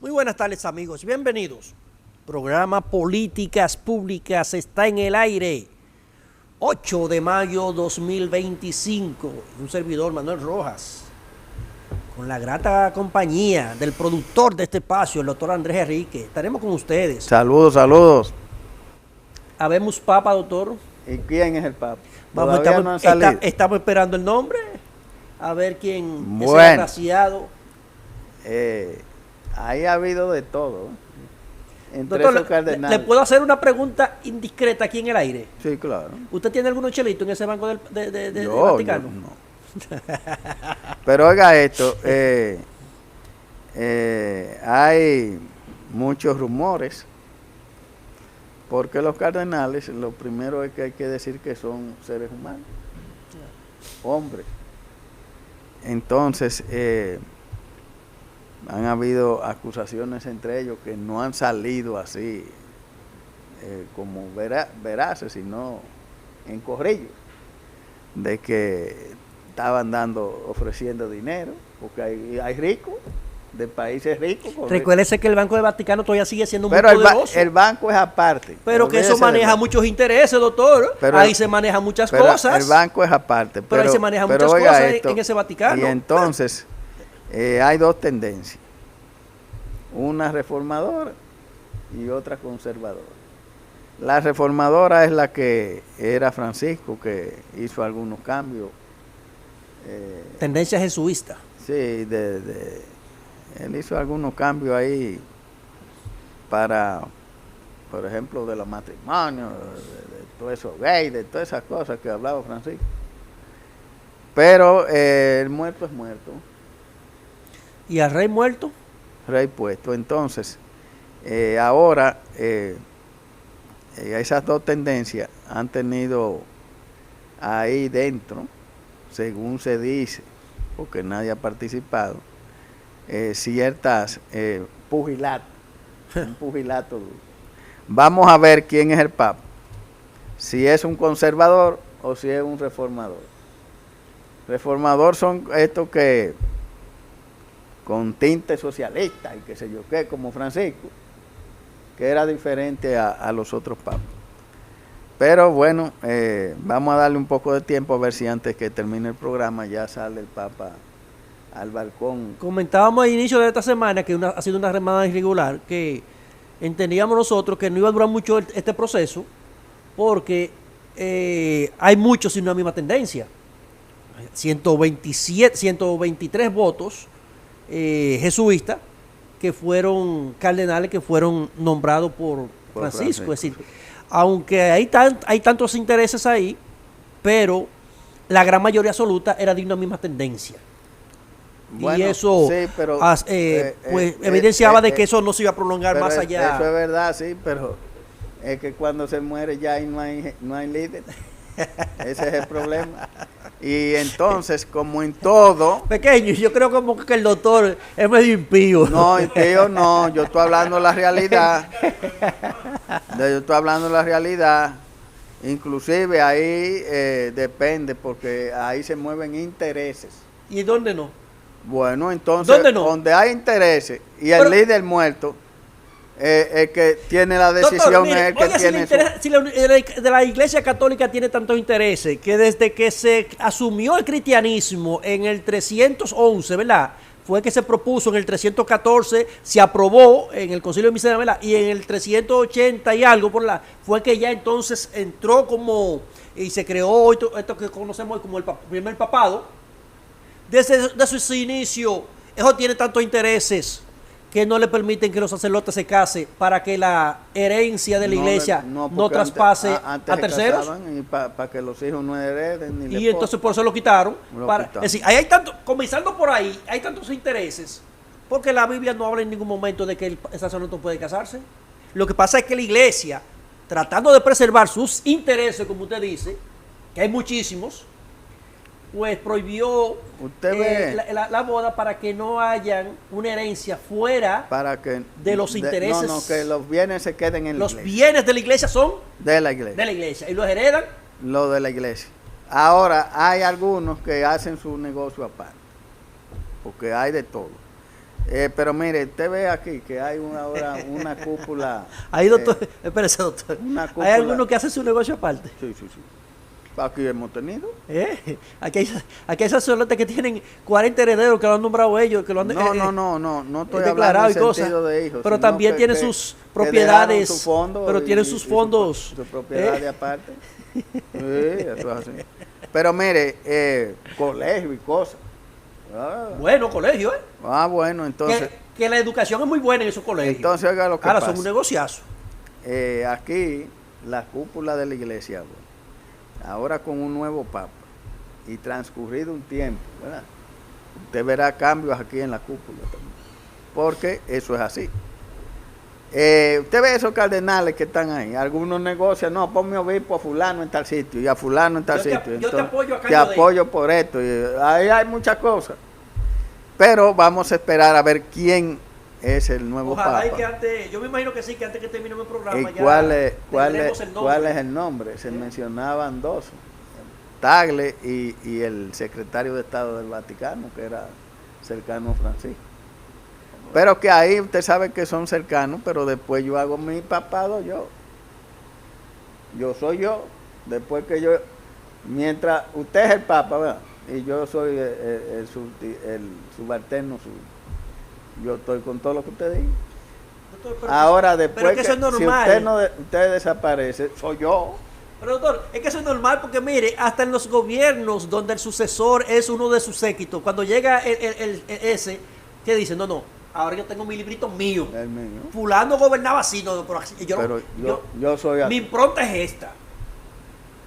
Muy buenas tardes, amigos, bienvenidos. Programa Políticas Públicas está en el aire. 8 de mayo 2025. Un servidor, Manuel Rojas, con la grata compañía del productor de este espacio, el doctor Andrés Enrique. Estaremos con ustedes. Saludos, saludos. Habemos papa, doctor. ¿Y quién es el papa? Estamos esperando el nombre. A ver quién es el Bueno. agraciado. Ahí ha habido de todo. Entre Doctor, esos cardenales. ¿le puedo hacer una pregunta indiscreta aquí en el aire? Sí, claro. ¿Usted tiene algunos chelitos en ese banco del Yo Vaticano? no. Pero oiga esto, hay muchos rumores, porque los cardenales, lo primero es que hay que decir que son seres humanos, hombres. Entonces, han habido acusaciones entre ellos que no han salido así como veraces, sino en corrillos, de que estaban ofreciendo dinero, porque hay ricos, de países ricos. Recuérdese que el Banco del Vaticano todavía sigue siendo muy pero poderoso. el banco es aparte. Pero que eso maneja muchos intereses, doctor. Ahí se manejan muchas cosas. El banco es aparte. Pero ahí se manejan muchas cosas en ese Vaticano. Y entonces, hay dos tendencias. Una reformadora y otra conservadora. La reformadora es la que era Francisco, que hizo algunos cambios. Tendencia jesuista. Sí, él hizo algunos cambios ahí para, por ejemplo, de los matrimonios, de todo eso gay, de todas esas cosas que hablaba Francisco. Pero el muerto es muerto. ¿Y al rey muerto? Rey puesto. Entonces, ahora esas dos tendencias han tenido ahí dentro, según se dice, porque nadie ha participado, ciertas pugilatos, un pugilato duro. Vamos a ver quién es el papa, si es un conservador o si es un reformador. Reformador son estos que con tinte socialista y qué sé yo qué, como Francisco, que era diferente a los otros papas. Pero bueno, vamos a darle un poco de tiempo a ver si antes que termine el programa ya sale el papa al balcón. Comentábamos al inicio de esta semana que ha sido una remada irregular, que entendíamos nosotros que no iba a durar mucho este proceso, porque hay muchos sin una misma tendencia. 123 votos jesuitas que fueron cardenales, que fueron nombrados por Francisco. Es decir, aunque hay tantos intereses ahí, pero la gran mayoría absoluta era de una misma tendencia. Bueno, y eso sí, pero, pues evidenciaba de que eso no se iba a prolongar más allá. Eso es verdad, sí, pero es que cuando se muere ya no hay líder. Ese es el problema. Y entonces, como en todo... Pequeño, yo creo como que el doctor es medio impío. No, impío no, yo estoy hablando de la realidad. Yo estoy hablando de la realidad. Inclusive ahí depende, porque ahí se mueven intereses. ¿Y dónde no? Bueno, entonces, ¿dónde no? Donde hay intereses y el líder muerto, el que tiene la decisión, doctor, mire, es el que tiene si la Iglesia Católica tiene tantos intereses que desde que se asumió el cristianismo en el 311, ¿verdad? Fue que se propuso, en el 314 se aprobó en el Concilio de Nicea, ¿verdad? Y en el 380 y algo fue que ya entonces entró como y se creó esto que conocemos hoy como el primer papado. Desde su inicio, eso tiene tantos intereses que no le permiten que los sacerdotes se casen para que la herencia de la iglesia no traspase a terceros. Para que los hijos no hereden. Y entonces por eso lo quitaron. Es decir, ahí hay tanto, comenzando por ahí, hay tantos intereses, porque la Biblia no habla en ningún momento de que el sacerdote puede casarse. Lo que pasa es que la iglesia, tratando de preservar sus intereses, como usted dice, que hay muchísimos, pues prohibió la boda para que no hayan una herencia fuera de los intereses. No, que los bienes se queden en la iglesia. Los bienes de la iglesia son de la iglesia. De la iglesia. ¿Y los heredan? Los de la iglesia. Ahora, hay algunos que hacen su negocio aparte, porque hay de todo. Pero mire, usted ve aquí que hay ahora una cúpula. Ahí, doctor, espérese, doctor. Una cúpula. ¿Hay alguno que hace su negocio aparte? Sí, sí, sí. Aquí hemos tenido. Aquí hay sacerdotes que tienen 40 herederos que lo han nombrado ellos, que lo han No estoy declarado hablando y en sentido cosas. de hijos. Pero sino también que- tienen que- sus que propiedades. dejaron su fondo Pero tienen y sus fondos. su propiedad de aparte. Sí, eso es así. Pero mire, colegio y cosas. Bueno, colegio, ¿eh? Bueno, entonces. Que la educación es muy buena en esos colegios. Entonces, oiga lo que Ahora pasa. son un negociazo. Aquí, la cúpula de la iglesia, ahora con un nuevo papa y transcurrido un tiempo, ¿verdad? Usted verá cambios aquí en la cúpula también, porque eso es así. Usted ve esos cardenales que están ahí, algunos negocian, no, ponme obispo a fulano en tal sitio y a fulano en tal sitio. Yo te apoyo a Te cambio de apoyo por esto, y ahí hay muchas cosas. Pero vamos a esperar a ver quién es el nuevo Ojalá y papa. que antes, yo me imagino que sí, que antes que terminemos el programa ¿Y ya cuál es tendremos el nombre. el nombre? Se mencionaban dos, Tagle y el secretario de Estado del Vaticano, que era cercano a Francisco. Pero que ahí usted sabe que son cercanos, pero después yo hago mi papado yo. Yo soy yo. Después que yo, mientras usted es el papa, ¿verdad? Y yo soy el subalterno suyo. Yo estoy con todo lo que usted diga. Doctor, pero Ahora, pero después que eso es si normal. usted desaparece, soy yo. Pero doctor, es que eso es normal porque mire, hasta en los gobiernos donde el sucesor es uno de sus séquitos, cuando llega ese, ¿qué dice? No, ahora yo tengo mi librito mío. El mío. Fulano gobernaba así, no, pero así, Pero yo soy así. mi impronta es esta.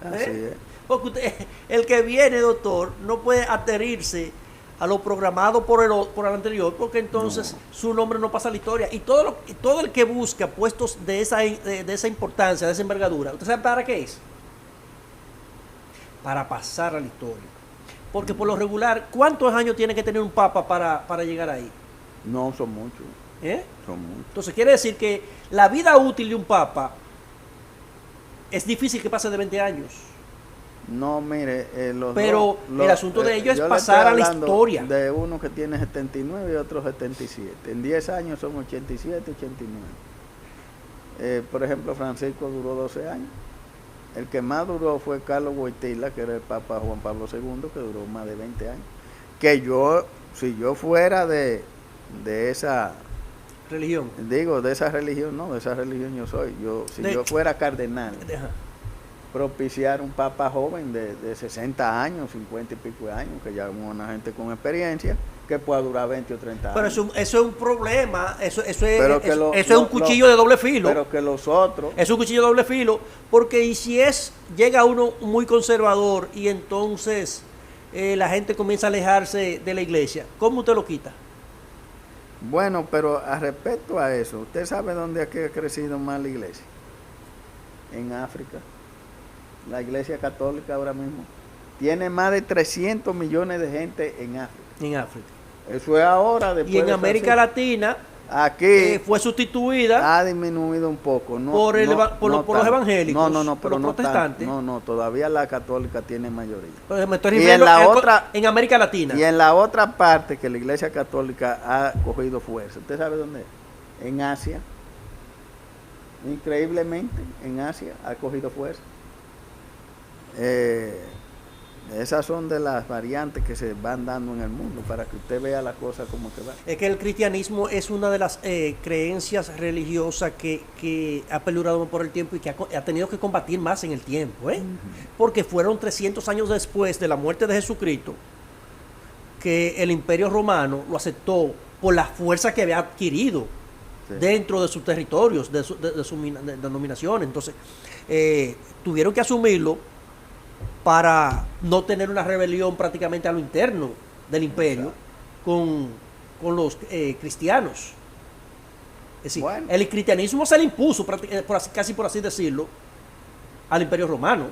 Así es. Porque usted, el que viene, doctor, no puede adherirse a lo programado por el anterior, porque entonces su nombre no pasa a la historia. Y todo el que busca puestos de esa importancia, de esa envergadura, ¿usted sabe para qué es? Para pasar a la historia. Porque por lo regular, ¿cuántos años tiene que tener un papa para llegar ahí? No, son muchos. Son muchos. Entonces quiere decir que la vida útil de un papa es difícil que pase de 20 años. No, mire, Pero el asunto de ello es pasar a la historia. De uno que tiene 79 y otro 77. En 10 años son 87, 89. Por ejemplo, Francisco duró 12 años. El que más duró fue Carlos Wojtyla, que era el Papa Juan Pablo II, que duró más de 20 años. Que yo, si yo fuera de esa Religión. Digo, de esa religión no, de esa religión yo soy. Si yo fuera cardenal, propiciar un papa joven de 60 años, 50 y pico de años, que ya es una gente con experiencia, que pueda durar 20 o 30 Pero años. eso es un problema, eso es un lo- cuchillo de doble filo. Pero que los otros, Es un cuchillo de doble filo, porque y si llega uno muy conservador y entonces la gente comienza a alejarse de la iglesia, ¿cómo usted lo quita? bueno, pero a respecto a eso, ¿usted sabe dónde ha crecido más la iglesia? En África. La iglesia católica ahora mismo tiene más de 300 millones de gente en África. En África. Eso es ahora, después Y en de América Francisco. Latina Aquí fue sustituida ha disminuido un poco. No, por los tanto. evangélicos, No, por pero los no tanto. protestantes. No, todavía la católica tiene mayoría. Pues me estoy Y en refiriendo la otra- en América Latina. Y en la otra parte que la iglesia católica ha cogido fuerza, ¿usted sabe dónde es? En Asia. Increíblemente, en Asia ha cogido fuerza. Esas son de las variantes que se van dando en el mundo para que usted vea la cosa como que va. Es que el cristianismo es una de las creencias religiosas que ha perdurado por el tiempo y que ha tenido que combatir más en el tiempo, porque fueron 300 años después de la muerte de Jesucristo que el Imperio Romano lo aceptó por la fuerza que había adquirido dentro de sus territorios, de sus denominaciones. Entonces, tuvieron que asumirlo para no tener una rebelión prácticamente a lo interno del imperio con los cristianos. Es decir, Bueno. el cristianismo se le impuso, casi por así decirlo, al imperio romano.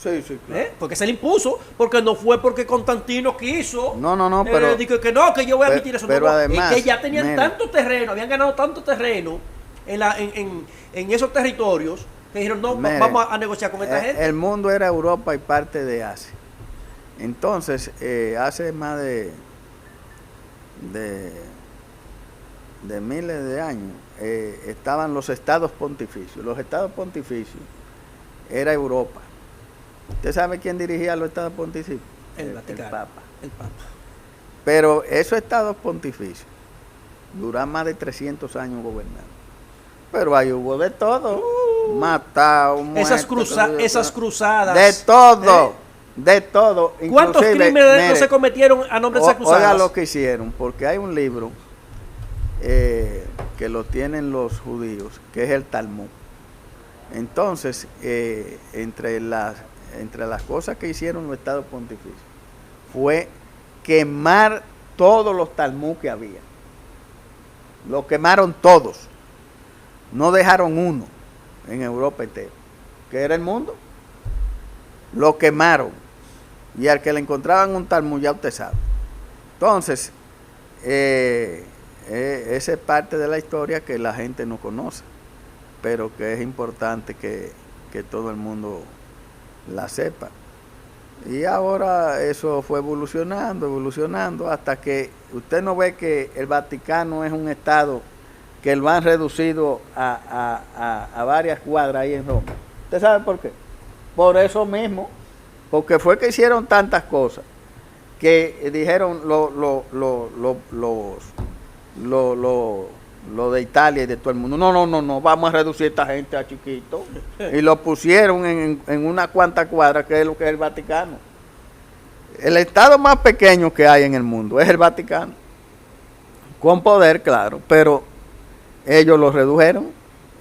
Sí, claro. Porque se le impuso, porque no fue porque Constantino quiso. No, pero... dijo que no, que yo voy a admitir eso. Pero no, además, es que ya tenían mire, tanto terreno, habían ganado tanto terreno en esos territorios, que dijeron, no, mire, vamos a negociar con esta gente. El mundo era Europa y parte de Asia. Entonces, hace más de de miles de años, estaban los estados pontificios. Los estados pontificios era Europa. ¿Usted sabe quién dirigía los estados pontificios? El Vaticano. El Papa. El Papa. Pero esos estados pontificios duran más de 300 años gobernando. Pero ahí hubo de todo. Matado, muerto, esas cruzadas. De todo. De todo. ¿Cuántos crímenes no se cometieron a nombre de esas cruzadas? Oiga lo que hicieron, porque hay un libro que lo tienen los judíos, que es el Talmud. Entonces, entre las cosas que hicieron los estados pontificios, fue quemar todos los Talmud que había. Lo quemaron todos. No dejaron uno en Europa entera. ¿Qué era el mundo? Lo quemaron. Y al que le encontraban un Talmud, ya usted sabe. Entonces, esa es parte de la historia que la gente no conoce, pero que es importante que todo el mundo la sepa. Y ahora eso fue evolucionando, hasta que usted no ve que el Vaticano es un estado que lo han reducido a varias cuadras ahí en Roma. ¿Usted sabe por qué? Por eso mismo, porque fue que hicieron tantas cosas que dijeron lo de Italia y de todo el mundo, no, vamos a reducir a esta gente a chiquito. Y lo pusieron en una cuanta cuadra, que es lo que es el Vaticano. El estado más pequeño que hay en el mundo es el Vaticano. Con poder, claro, pero ellos lo redujeron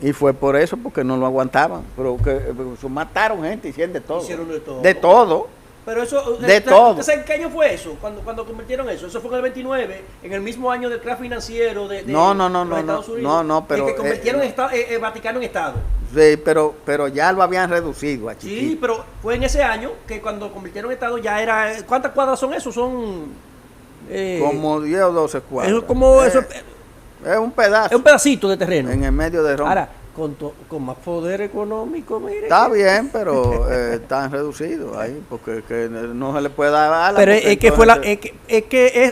y fue por eso, porque no lo aguantaban. Pero que mataron gente, hicieron de todo. Hicieron de todo. De todo. Pero eso, de todo. ¿En qué año fue eso? Cuando convirtieron eso. Eso fue en el 29, en el mismo año del crash financiero de los Estados Unidos. No, pero que convirtieron el Vaticano en Estado. Sí, pero ya lo habían reducido a chiquito. Sí, pero fue en ese año que cuando convirtieron en Estado ya era... ¿Cuántas cuadras son eso? Son... como 10 o 12 cuadras. Es un pedazo. Es un pedacito de terreno. En el medio de Roma. Ahora, con más poder económico, mire. Está bien, pero están reducidos ahí, porque que no se le puede dar alas. Pero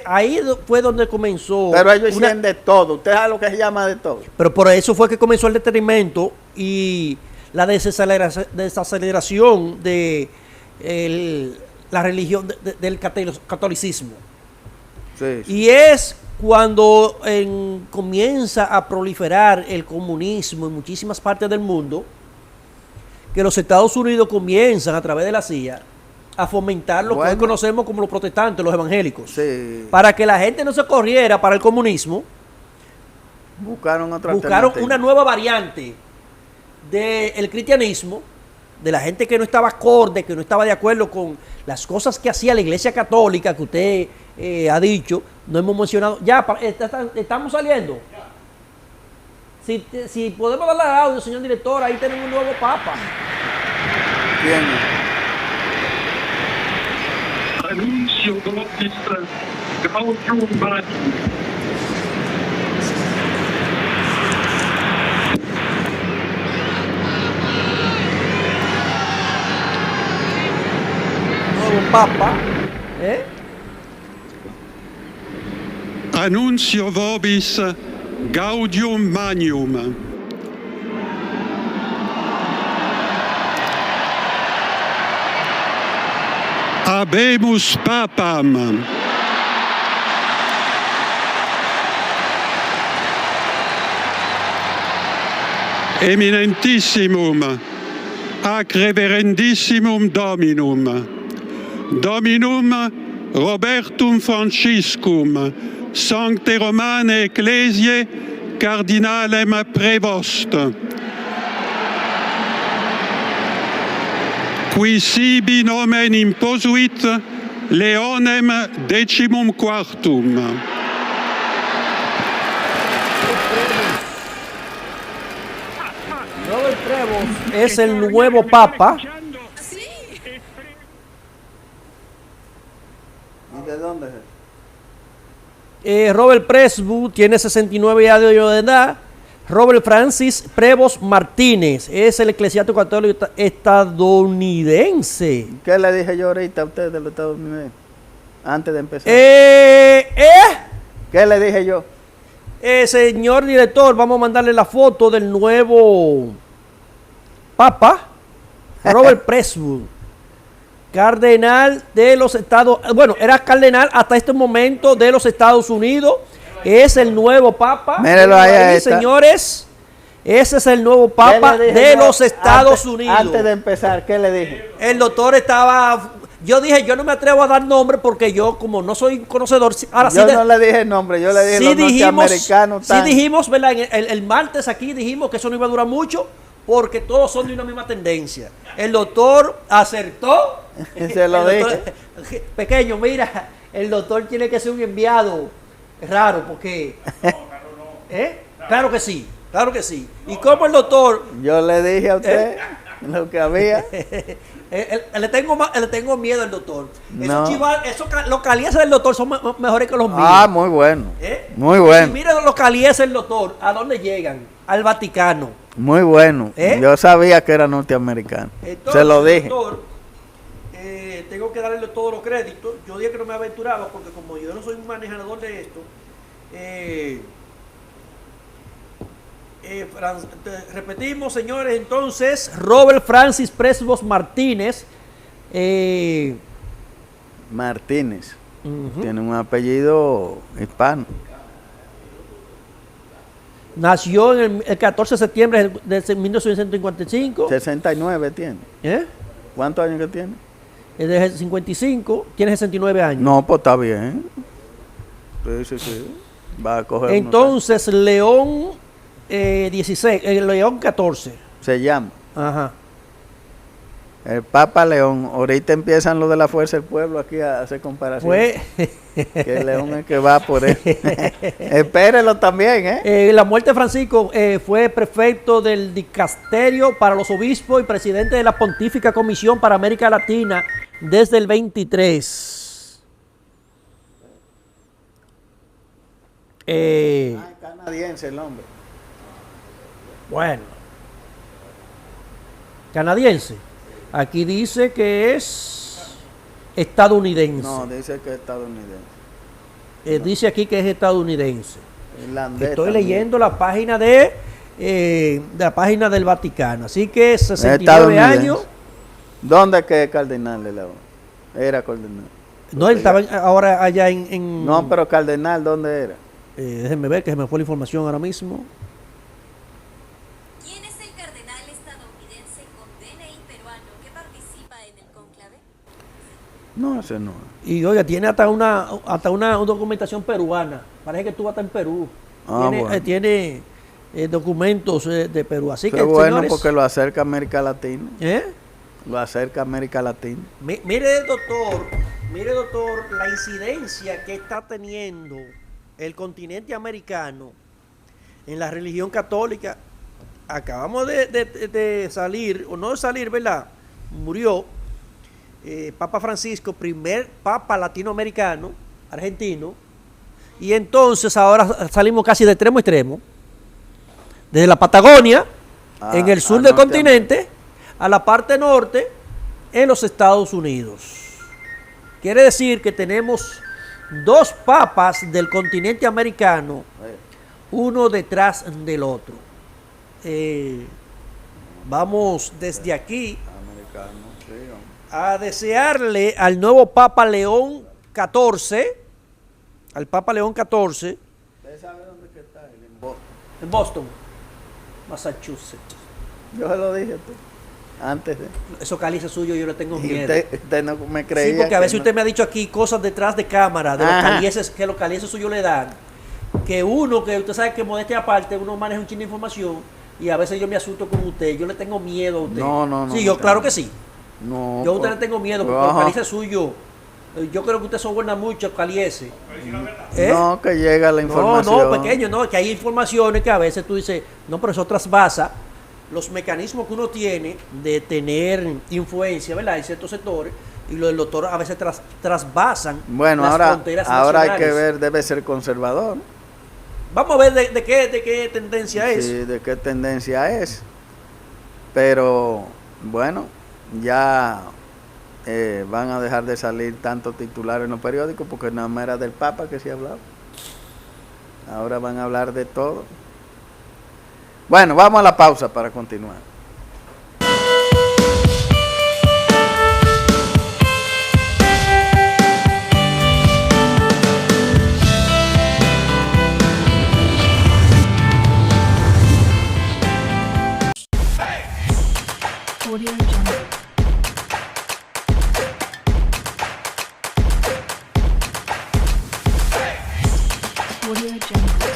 ahí fue donde comenzó. Pero ellos hicieron de todo. Usted sabe lo que se llama de todo. Pero por eso fue que comenzó el detenimiento y la desaceleración de la religión del catolicismo. Sí. Y es cuando comienza a proliferar el comunismo en muchísimas partes del mundo, que los Estados Unidos comienzan a través de la CIA a fomentar lo que hoy conocemos como los protestantes, los evangélicos. Sí. Para que la gente no se corriera para el comunismo, buscaron una nueva variante del cristianismo, de la gente que no estaba acorde, que no estaba de acuerdo con las cosas que hacía la Iglesia Católica, que usted ha dicho, no hemos mencionado. Ya, estamos saliendo. Si podemos darle audio, señor director, ahí tenemos un nuevo papa. ¿Quién? Anuncio Baptist Gaudium Magnum. Nuevo papa. Annuncio vobis Gaudium Magnum. Habemus Papam. Eminentissimum, ac reverendissimum Dominum. Dominum Robertum Franciscum, Sancte Romane Ecclesiae, Cardinalem Prevost. Qui sibi nomen imposuit Leonem decimum quartum. Robert Prevost es el nuevo papa. ¿Y de dónde es? Robert Prevost tiene 69 años de edad. Robert Francis Prevost Martínez es el eclesiástico católico estadounidense. ¿Qué le dije yo ahorita a usted de los Estados Unidos? Antes de empezar. ¿Qué ¿Qué le dije yo? Señor director, vamos a mandarle la foto del nuevo Papa, Robert Preswood, cardenal de los Estados, bueno, era cardenal hasta este momento de los Estados Unidos, es el nuevo Papa. Mírelo ahí, señores, ese es el nuevo Papa de los Estados Unidos. Antes de empezar, ¿qué le dije? El doctor estaba... Yo dije, yo no me atrevo a dar nombre porque yo, como no soy conocedor... Ahora yo no le dije el nombre, yo le dije sí los norteamericanos. Sí dijimos, ¿verdad? El martes aquí dijimos que eso no iba a durar mucho porque todos son de una misma tendencia. El doctor acertó. Se lo dije. Pequeño, mira, el doctor tiene que ser un enviado raro porque... Claro que sí, claro que sí. ¿Y cómo el doctor...? Yo le dije a usted lo que había... Le tengo miedo al doctor. No. Los calieses del doctor son mejores que los míos. Ah, muy bueno. Muy bueno. Mira los calieses del doctor, ¿a dónde llegan? Al Vaticano. Muy bueno. Yo sabía que era norteamericano. Entonces, se lo dije. Doctor, tengo que darle todos los créditos. Yo dije que no me aventuraba porque como yo no soy un manejador de esto, repetimos, señores, entonces, Robert Francis Preswood Martínez. Martínez. Tiene un apellido hispano. Nació en el 14 de septiembre de 1955. 69 tiene. ¿Cuántos años que tiene? Es de 55, tiene 69 años. No, pues está bien. Sí. Va a coger. Entonces, León 16, León 14. Se llama. Ajá. El Papa León. Ahorita empiezan lo de la Fuerza del Pueblo aquí a hacer comparaciones. Que el León es el que va por él. Espérelo también, La muerte de Francisco fue prefecto del dicasterio para los obispos y presidente de la Pontífica Comisión para América Latina desde el 23. Canadiense el hombre. Bueno. Canadiense. Aquí dice que es estadounidense. No, dice que es estadounidense. Dice aquí que es estadounidense. Irlandés. Estoy también. leyendo la página de la página del Vaticano. Así que 69 años. ¿Dónde es que es cardenal de León? Era cardenal. No, él estaba ahora allá en... No, pero cardenal, ¿dónde era? Déjenme ver que se me fue la información ahora mismo. ¿Quién es el cardenal estadounidense con DNI peruano que participa en el cónclave? No, ese no. Y oiga, tiene hasta una documentación peruana. Parece que estuvo hasta en Perú. Tiene documentos de Perú. Así Qué que, bueno, señores, porque lo acerca a América Latina. Lo acerca a América Latina. Mire, doctor, la incidencia que está teniendo el continente americano en la religión católica. Acabamos de salir, o no de salir, ¿verdad? Murió Papa Francisco, primer papa latinoamericano, argentino, y entonces ahora salimos casi de extremo a extremo, desde la Patagonia, en el sur del continente, a la parte norte, en los Estados Unidos. Quiere decir que tenemos dos papas del continente americano, uno detrás del otro. Vamos desde aquí a desearle al nuevo Papa León XIV, al Papa León XIV. ¿Usted sabe dónde que está? En Boston. En Boston, Massachusetts. Yo se lo dije tú, antes de... Eso cálice suyo yo le tengo Y miedo. usted no me creía. Sí, porque a veces no. usted me ha dicho aquí cosas detrás de cámara, de los calieses, que los calieses suyos le dan. Que uno, que usted sabe que modestia aparte, uno maneja un chin de información y a veces yo me asusto con usted. Yo le tengo miedo a usted. No. Sí, yo claro que sí. No. Yo a usted le tengo miedo porque los calieses suyos, yo creo que usted soborna mucho calieses. No, que llega la información. No, pequeño, no, que hay informaciones que a veces tú dices, no, pero eso trasvasa los mecanismos que uno tiene de tener influencia, ¿verdad? En ciertos sectores, y los del doctor a veces trasvasan bueno, las ahora fronteras hay nacionales. que ver, debe ser conservador. Vamos a ver de qué tendencia es. Sí, de qué tendencia es. Pero, bueno, ya van a dejar de salir tantos titulares en los periódicos porque nada más era del Papa que se hablaba. Ahora van a hablar de todo. Bueno, vamos a la pausa para continuar. Audio Jungle. Audio Jungle.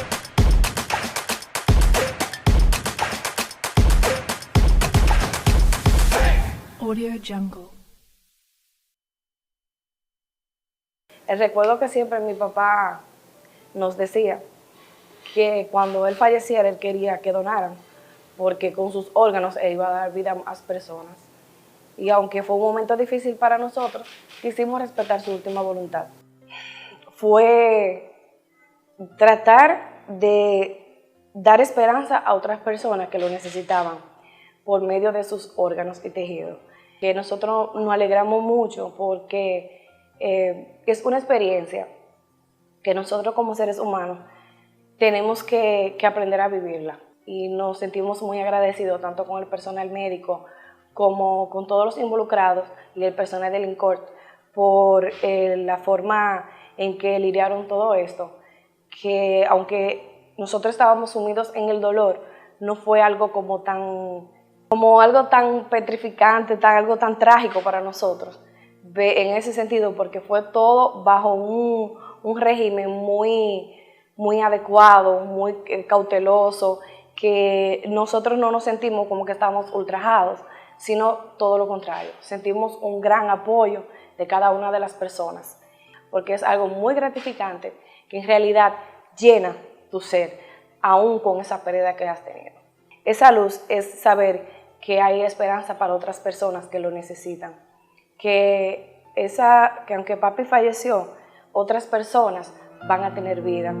Audio Jungle. El recuerdo que siempre mi papá nos decía que cuando él falleciera, él quería que donaran, porque con sus órganos él iba a dar vida a más personas. Y aunque fue un momento difícil para nosotros, quisimos respetar su última voluntad. Fue tratar de dar esperanza a otras personas que lo necesitaban por medio de sus órganos y tejidos. Que nosotros nos alegramos mucho porque es una experiencia que nosotros como seres humanos tenemos que aprender a vivirla. Y nos sentimos muy agradecidos tanto con el personal médico como con todos los involucrados y el personal del INCORT por la forma en que lidiaron todo esto, que aunque nosotros estábamos sumidos en el dolor, no fue algo como algo tan petrificante, algo tan trágico para nosotros, en ese sentido, porque fue todo bajo un régimen muy adecuado, muy cauteloso, que nosotros no nos sentimos como que estábamos ultrajados, sino todo lo contrario. Sentimos un gran apoyo de cada una de las personas, porque es algo muy gratificante que en realidad llena tu ser, aún con esa pérdida que has tenido. Esa luz es saber que hay esperanza para otras personas que lo necesitan, que aunque papi falleció, otras personas van a tener vida.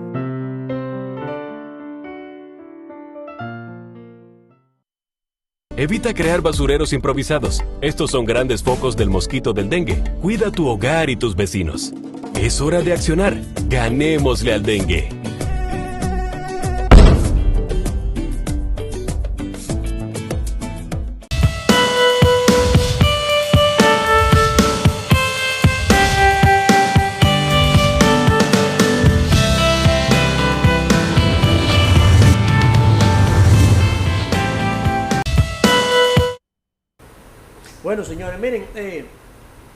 Evita crear basureros improvisados. Estos son grandes focos del mosquito del dengue. Cuida tu hogar y tus vecinos. Es hora de accionar. Ganémosle al dengue. Bueno, señores, miren,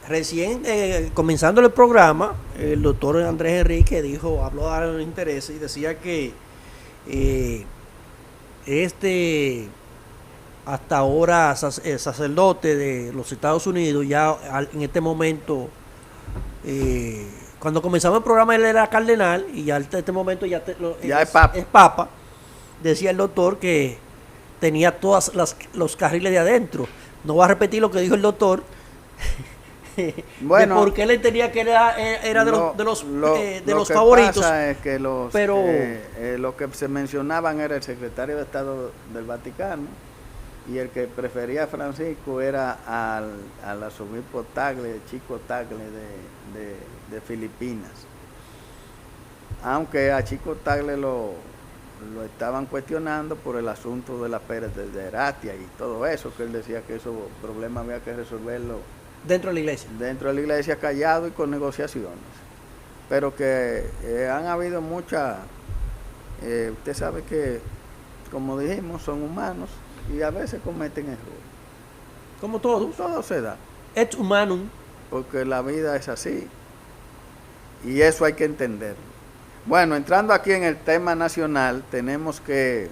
recién comenzando el programa, el doctor Andrés Enrique habló de los intereses y decía que hasta ahora sacerdote de los Estados Unidos, ya en este momento, cuando comenzamos el programa él era cardenal y ya en este momento ya es papa, decía el doctor que tenía todos los carriles de adentro. No voy a repetir lo que dijo el doctor. Bueno, porque él entendía que era de los favoritos. Lo que pasa es que lo que se mencionaban era el secretario de Estado del Vaticano y el que prefería a Francisco era al arzobispo Tagle, Chico Tagle de Filipinas. Aunque a Chico Tagle lo estaban cuestionando por el asunto de la pederastia y todo eso, que él decía que esos problemas había que resolverlo dentro de la iglesia callado y con negociaciones, pero que han habido muchas, usted sabe que, como dijimos, son humanos y a veces cometen errores, como todo se da, et humanum, porque la vida es así y eso hay que entenderlo. Bueno, entrando aquí en el tema nacional, tenemos que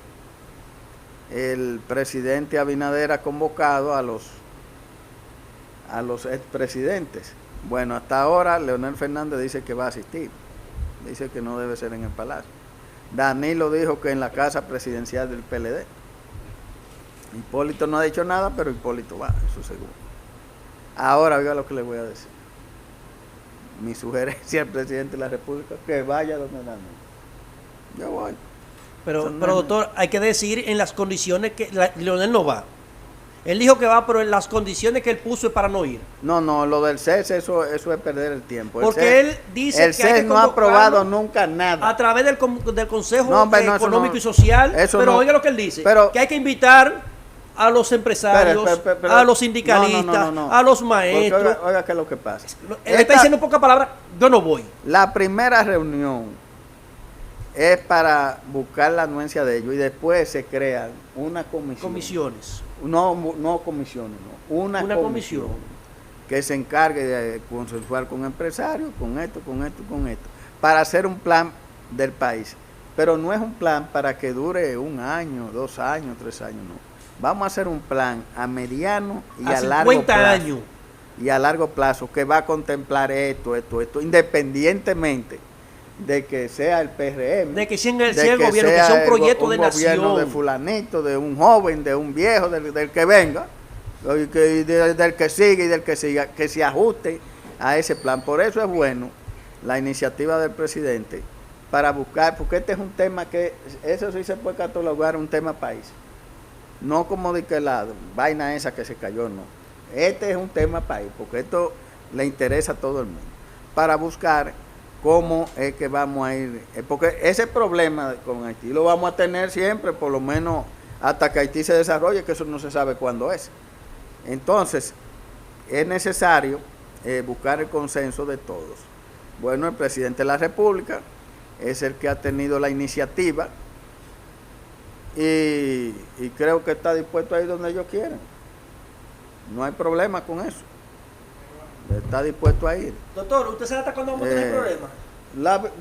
el presidente Abinader ha convocado a los expresidentes. Bueno, hasta ahora Leonel Fernández dice que va a asistir, dice que no debe ser en el Palacio. Danilo dijo que en la casa presidencial del PLD. Hipólito no ha dicho nada, pero Hipólito va, eso seguro. Ahora oiga lo que le voy a decir. Mi sugerencia al presidente de la República, que vaya donde Danilo. Yo voy. Pero doctor, hay que decir en las condiciones que Leonel no va. Él dijo que va, pero en las condiciones que él puso es para no ir. No, lo del CES, eso es perder el tiempo. Porque él dice el que hay CES que no ha aprobado convocarlo nunca nada. a través del Consejo No, hombre, no, eso Económico no- y Social. eso Pero no- oiga lo que él dice, pero- que hay que invitar a los empresarios, Pero- a los sindicalistas, no. a los Porque maestros. oiga qué es lo que pasa. Él está diciendo en pocas palabras, yo no voy. La primera reunión es para buscar la anuencia de ellos y después se crean una comisión. Comisiones. No comisiones, no. Una comisión. Que se encargue de consensuar con empresarios, con esto, para hacer un plan del país. Pero no es un plan para que dure 1 año, 2 años, 3 años, no. Vamos a hacer un plan a mediano y a largo 50 plazo. años. Y a largo plazo, que va a contemplar esto, independientemente de que sea el PRM, De que sea el gobierno, que sea un proyecto de gobierno de nación. fulanito, de un joven, de un viejo, del que venga, del que siga y del que siga, que se ajuste a ese plan. Por eso es bueno la iniciativa del presidente para buscar, porque este es un tema que, eso sí se puede catalogar un tema país. No como de que la vaina esa que se cayó, no. Este es un tema país, porque esto le interesa a todo el mundo. Para buscar cómo es que vamos a ir, porque ese problema con Haití lo vamos a tener siempre, por lo menos hasta que Haití se desarrolle, que eso no se sabe cuándo es. Entonces, es necesario buscar el consenso de todos. Bueno, el presidente de la República es el que ha tenido la iniciativa y creo que está dispuesto a ir donde ellos quieren. No hay problema con eso. Está dispuesto a ir. Doctor, ¿usted sabe hasta cuándo vamos a tener problemas?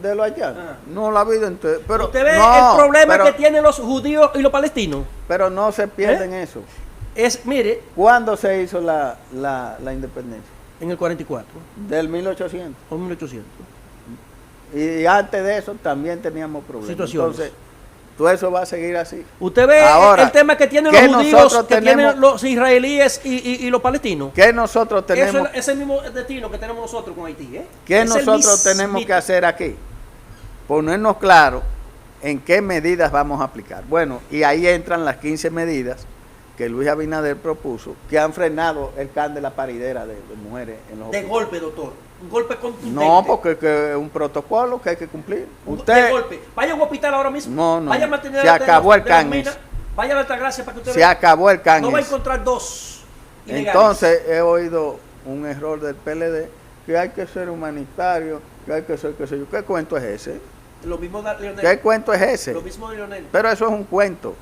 ¿De los haitianos? Ah. No, la vida entera. Pero, ¿Usted ve no, el problema pero- que tienen los judíos y los palestinos? Pero no se pierden eso. Mire, ¿Cuándo se hizo la independencia? en el 44 Del 1800. o 1800. Y antes de eso también teníamos problemas. Situaciones. Entonces, todo eso va a seguir así. Usted ve Ahora, el tema que tienen ¿qué los judíos, nosotros que tenemos? tienen los israelíes y los palestinos. ¿Qué nosotros tenemos, Eso es el mismo destino que tenemos nosotros con Haití. ¿qué Es el nosotros tenemos mismito. que hacer aquí? Ponernos claro en qué medidas vamos a aplicar. Bueno, y ahí entran las 15 medidas que Luis Abinader propuso, que han frenado el can de la paridera de mujeres en los De hospitales. golpe, doctor. Un golpe contundente. No, porque que es un protocolo que hay que cumplir. De golpe. Vaya a un hospital ahora mismo. No. Vaya a mantener Se acabó el can. Vaya a la Altagracia para que usted Se vea. acabó el can. No va a ese. encontrar dos ilegales. Entonces he oído un error del PLD, que hay que ser humanitario, que hay que ser qué sé yo. ¿Qué cuento es ese? Lo mismo de Leonel. ¿Qué cuento es ese? Lo mismo de Leonel. Pero eso es un cuento.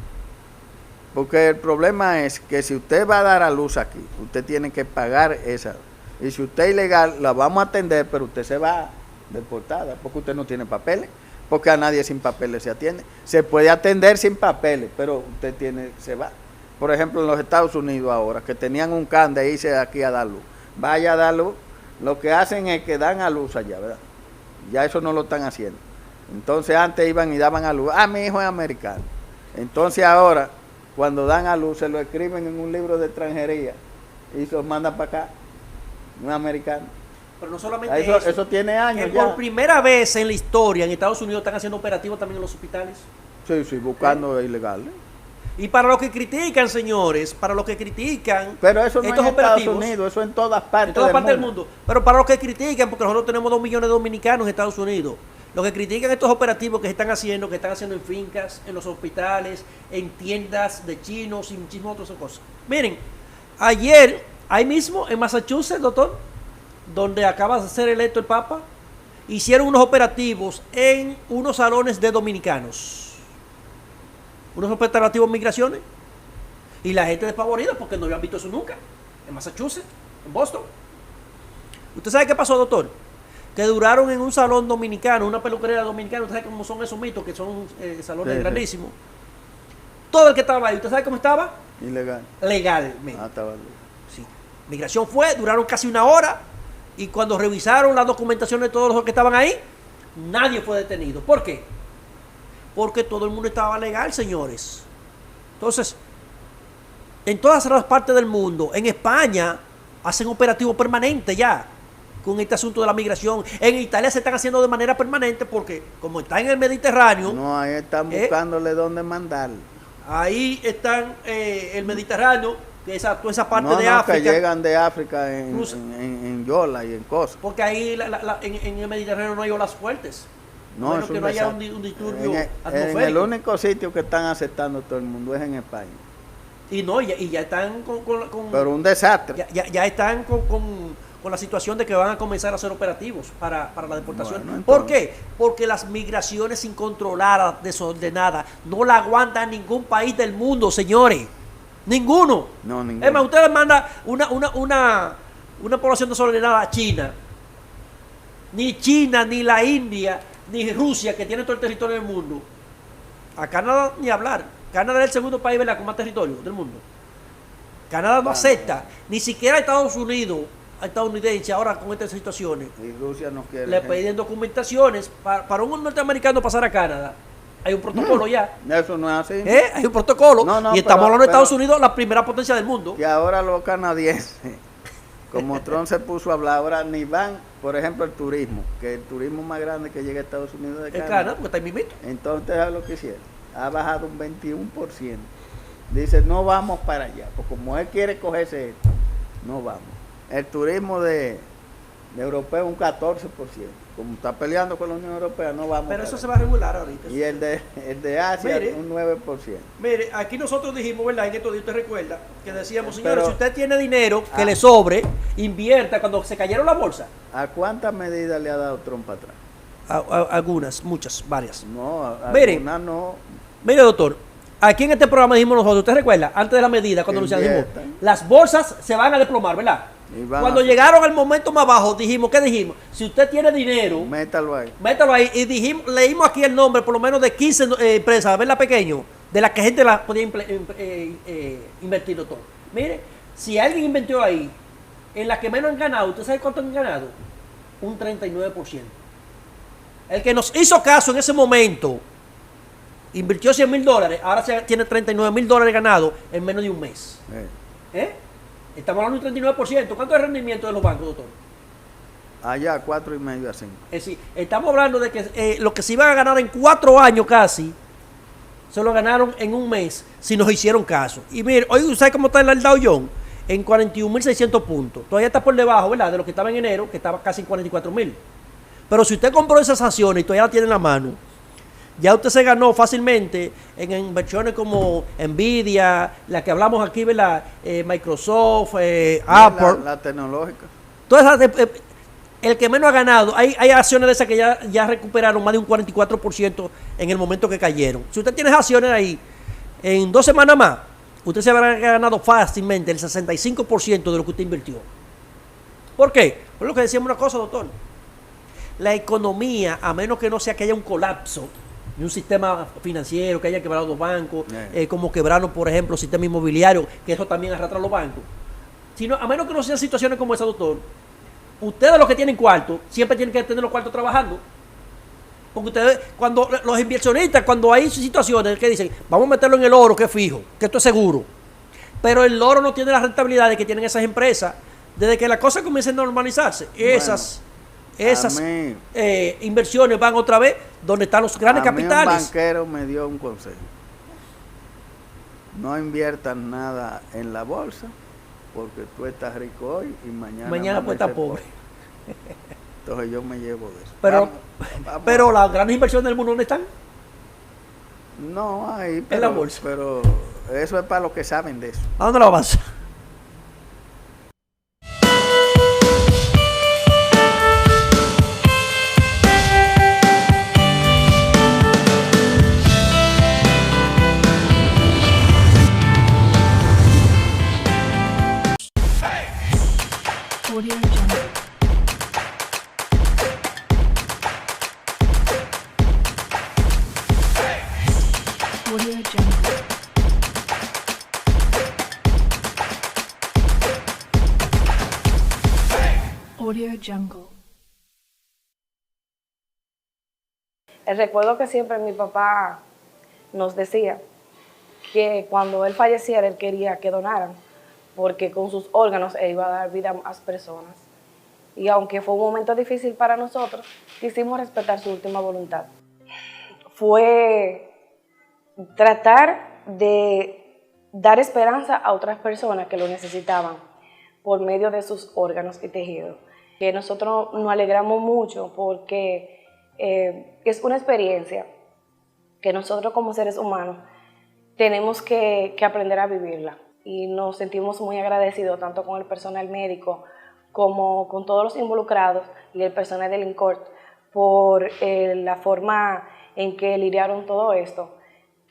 Porque el problema es que si usted va a dar a luz aquí, usted tiene que pagar esa. Y si usted es ilegal, la vamos a atender, pero usted se va deportada, porque usted no tiene papeles, porque a nadie sin papeles se atiende. Se puede atender sin papeles, pero usted se va. Por ejemplo, en los Estados Unidos ahora, que tenían un can de irse aquí a dar luz. Vaya a dar luz, lo que hacen es que dan a luz allá, ¿verdad? Ya eso no lo están haciendo. Entonces antes iban y daban a luz. Ah, mi hijo es americano. Entonces ahora, cuando dan a luz, se lo escriben en un libro de extranjería y se los mandan para acá. Un americano. Pero no solamente Eso tiene años que ya. por primera vez en la historia en Estados Unidos están haciendo operativos también en los hospitales. Sí, buscando ilegales. Y para los que critican, señores, para los que critican Pero eso no es estos en Estados operativos, Unidos, eso en todas partes, en todas partes del mundo. Pero para los que critican, porque nosotros tenemos 2 millones de dominicanos en Estados Unidos, los que critican estos operativos que están haciendo en fincas, en los hospitales, en tiendas de chinos y muchísimas otras cosas. Miren, ayer, ahí mismo en Massachusetts, doctor, donde acaba de ser electo el Papa, hicieron unos operativos en unos salones de dominicanos. Unos operativos de migraciones. Y la gente despavorida porque no habían visto eso nunca. En Massachusetts, en Boston. ¿Usted sabe qué pasó, doctor? Que duraron en un salón dominicano, una peluquería dominicana. ¿Usted sabe cómo son esos mitos? Que son salones Sí. grandísimos. Todo el que estaba ahí, ¿usted sabe cómo estaba? Ilegal. Legalmente. Estaba bien. Sí. Migración fue, duraron casi 1 hora. Y cuando revisaron la documentación de todos los que estaban ahí, nadie fue detenido. ¿Por qué? Porque todo el mundo estaba legal, señores. Entonces, en todas las partes del mundo, en España, hacen operativo permanente ya con este asunto de la migración. En Italia se están haciendo de manera permanente porque, como está en el Mediterráneo, No, ahí están buscándole dónde mandar. ahí están el Mediterráneo, toda esa parte No, de no, África. que llegan de África Cruz- en Yola y en cosas. Porque ahí en el Mediterráneo no hay olas fuertes. No, Bueno, es que un no haya desastre. un disturbio en el atmosférico. único sitio que están aceptando todo el mundo es en España. Y no, y ya están con Pero un desastre. ya están con la situación de que van a comenzar a ser operativos para la deportación. Bueno, ¿Por entonces. qué? Porque las migraciones incontroladas, desordenadas, no la aguanta ningún país del mundo, señores. Ninguno. No, ninguno. Es más, ustedes mandan una población desordenada a China. Ni China, ni la India, ni Rusia, que tiene todo el territorio del mundo. A Canadá ni hablar. Canadá es el segundo país, ¿verdad?, con más territorio del mundo. Canadá no acepta, ni siquiera Estados Unidos, estadounidense, ahora con estas situaciones, Y Rusia no quiere. le gente. piden documentaciones para un norteamericano pasar a Canadá. Hay un protocolo ya. Eso no es así. Hay un protocolo. No, no, y estamos pero- hablando de Estados pero- Unidos, la primera potencia del mundo. Y ahora los canadienses, como Trump se puso a hablar, ahora ni van, por ejemplo, el turismo, que el turismo más grande que llega a Estados Unidos de En Canadá. Canadá, porque está ahí mismito. Entonces, ¿sabes lo que hicieron? Ha bajado un 21%. Dice, no vamos para allá, porque como él quiere cogerse esto, no vamos. El turismo de europeo un 14%. Como está peleando con la Unión Europea, no vamos. Pero para eso se allá. va a regular ahorita. Y el de Asia, Mire. un 9%. Mire, aquí nosotros dijimos, ¿verdad? En estos días, usted recuerda, que decíamos, señores, Pero- si usted tiene dinero que le sobre, invierta. Cuando se cayeron la bolsa, ¿A cuántas medidas le ha dado Trump para atrás? algunas, muchas, varias. No, Mire. algunas no. Mire, doctor, aquí en este programa dijimos nosotros, ¿usted recuerda? Antes de la medida, cuando nos dijimos, Inviertan. las bolsas se van a desplomar, ¿verdad? Y van Cuando a- llegaron al momento más bajo, dijimos, ¿qué dijimos? Si usted tiene dinero, Métalo ahí. métalo ahí. Y dijimos, leímos aquí el nombre, por lo menos de 15 empresas, ¿verdad? Pequeño, de las que gente la podía invertir, doctor. Mire, si alguien invirtió ahí, en las que menos han ganado, ¿usted sabe cuánto han ganado? Un 39%. El que nos hizo caso en ese momento, invirtió $100,000, ahora tiene $39,000 ganados en menos de un mes. ¿Eh? Estamos hablando de un 39%. ¿Cuánto es el rendimiento de los bancos, doctor? Allá 4,5 a 5. Es decir, estamos hablando de que lo que se iban a ganar en 4 años casi, se lo ganaron en un mes, si nos hicieron caso. Y mire, hoy, ¿sabe cómo está el Dow Jones? En 41.600 puntos. Todavía está por debajo, ¿verdad?, de lo que estaba en enero, que estaba casi en 44.000. Pero si usted compró esas acciones y todavía la tiene en la mano, ya usted se ganó fácilmente en inversiones como Nvidia, la que hablamos aquí, ¿verdad? Microsoft, Apple. La tecnológica. Todas esas, el que menos ha ganado, hay acciones de esas que ya recuperaron más de un 44% en el momento que cayeron. Si usted tiene esas acciones ahí, en 2 semanas más, usted se habrá ganado fácilmente el 65% de lo que usted invirtió. ¿Por qué? Por lo que decíamos una cosa, doctor. La economía, a menos que no sea que haya un colapso de un sistema financiero, que haya quebrado los bancos, como quebraron, por ejemplo, el sistema inmobiliario, que eso también arrastra a los bancos. Sino, a menos que no sean situaciones como esa, doctor, ustedes los que tienen cuartos, siempre tienen que tener los cuartos trabajando. Porque ustedes, cuando los inversionistas, cuando hay situaciones que dicen, vamos a meterlo en el oro, que es fijo, que esto es seguro. Pero el oro no tiene las rentabilidades que tienen esas empresas. Desde que las cosas comiencen a normalizarse, esas mí- inversiones van otra vez donde están los grandes a mí capitales. un banquero me dio un consejo. No inviertan nada en la bolsa, porque tú estás rico hoy y mañana Mañana puede estar pobre. Entonces yo me llevo de eso. Pero, Vamos. pero las grandes inversiones del mundo, ¿dónde están? No, ahí, En la bolsa. pero eso es para los que saben de eso. ¿A dónde la vas? Audio Jungle. Audio Jungle. Audio Jungle. El recuerdo que siempre mi papá nos decía, que cuando él falleciera, él quería que donaran, porque con sus órganos él iba a dar vida a más personas. Y aunque fue un momento difícil para nosotros, quisimos respetar su última voluntad. Fue tratar de dar esperanza a otras personas que lo necesitaban por medio de sus órganos y tejidos. Que nosotros nos alegramos mucho porque es una experiencia que nosotros como seres humanos tenemos que aprender a vivirla. Y nos sentimos muy agradecidos tanto con el personal médico como con todos los involucrados y el personal del INCORT por la forma en que lidiaron todo esto,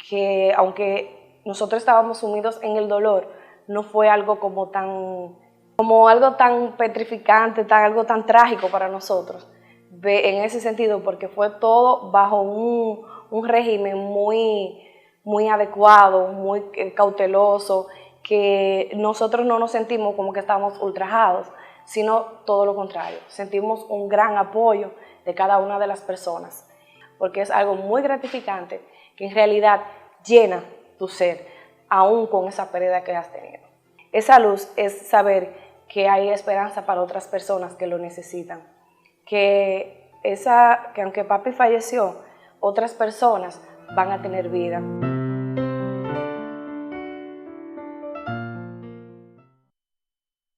que aunque nosotros estábamos sumidos en el dolor, no fue algo como algo tan petrificante, algo tan trágico para nosotros, en ese sentido, porque fue todo bajo un régimen muy adecuado, muy cauteloso, que nosotros no nos sentimos como que estábamos ultrajados, sino todo lo contrario. Sentimos un gran apoyo de cada una de las personas, porque es algo muy gratificante que en realidad llena tu ser, aún con esa pérdida que has tenido. Esa luz es saber que hay esperanza para otras personas que lo necesitan, que aunque papi falleció, otras personas van a tener vida.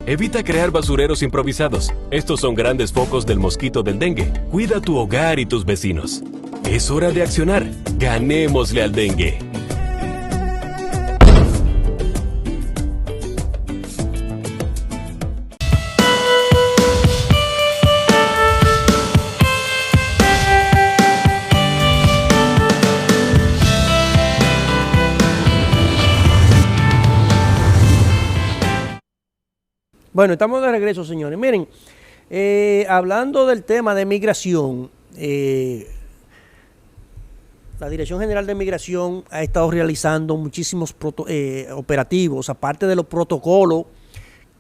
Evita crear basureros improvisados. Estos son grandes focos del mosquito del dengue. Cuida tu hogar y tus vecinos. Es hora de accionar. Ganémosle al dengue. Bueno, estamos de regreso, señores. Miren, hablando del tema de migración, la Dirección General de Migración ha estado realizando muchísimos operativos, aparte de los protocolos